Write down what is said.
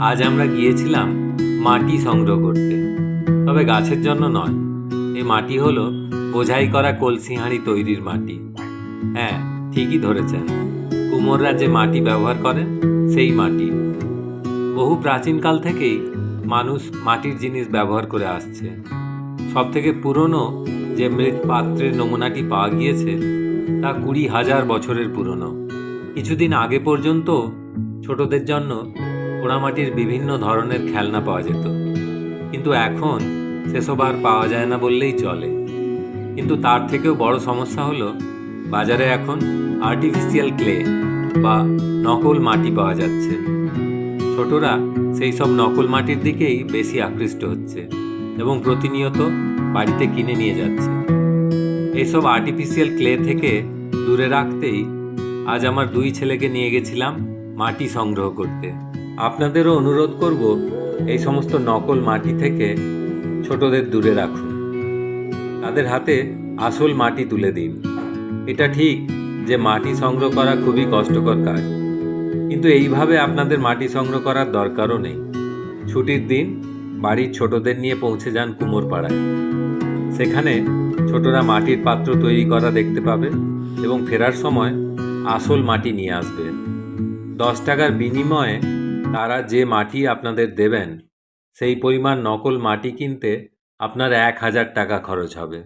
আজ আমরা গিয়েছিলাম মাটি সংগ্রহ করতে, তবে গাছের জন্য নয়। এই মাটি হলো বোঝাই করা কলসি হাঁড়ি তৈরির মাটি। হ্যাঁ, ঠিকই ধরেছেন, কুমোররা যে মাটি ব্যবহার করেন সেই মাটি। বহু প্রাচীনকাল থেকেই মানুষ মাটির জিনিস ব্যবহার করে আসছে। সব থেকে পুরনো যে মৃৎ পাত্রের নমুনাটি পাওয়া গিয়েছে তা 20,000 বছরের পুরনো। কিছুদিন আগে পর্যন্ত ছোটদের জন্য পোড়ামাটির বিভিন্ন ধরনের খেলনা পাওয়া যেত, কিন্তু এখন সেসব আর পাওয়া যায় না বললেই চলে। কিন্তু তার থেকেও বড় সমস্যা হলো বাজারে এখন আর্টিফিশিয়াল ক্লে বা নকল মাটি পাওয়া যাচ্ছে। ছোটরা সেই সব নকল মাটির দিকেই বেশি আকৃষ্ট হচ্ছে এবং প্রতিনিয়ত বাড়িতে কিনে নিয়ে যাচ্ছে। এইসব আর্টিফিশিয়াল ক্লে থেকে দূরে রাখতেই আজ আমার 2 ছেলেকে নিয়ে গেছিলাম মাটি সংগ্রহ করতে। আপনাদেরও অনুরোধ করব, এই সমস্ত নকল মাটি থেকে ছোটদের দূরে রাখুন। তাদের হাতে আসল মাটি তুলে দিন। এটা ঠিক যে মাটি সংগ্রহ করা খুবই কষ্টকর কাজ, কিন্তু এইভাবে আপনাদের মাটি সংগ্রহ করার দরকারও নেই। ছুটির দিন বাড়ির ছোটদের নিয়ে পৌঁছে যান কুমোরপাড়ায়। সেখানে ছোটরা মাটির পাত্র তৈরি করা দেখতে পাবে এবং ফেরার সময় আসল মাটি নিয়ে আসবে। 10 টাকার বিনিময়ে তারা যে মাটি আপনাদের দেবেন সেই পরিমাণ নকল মাটি কিনতে আপনার 1,000 টাকা খরচ হবে।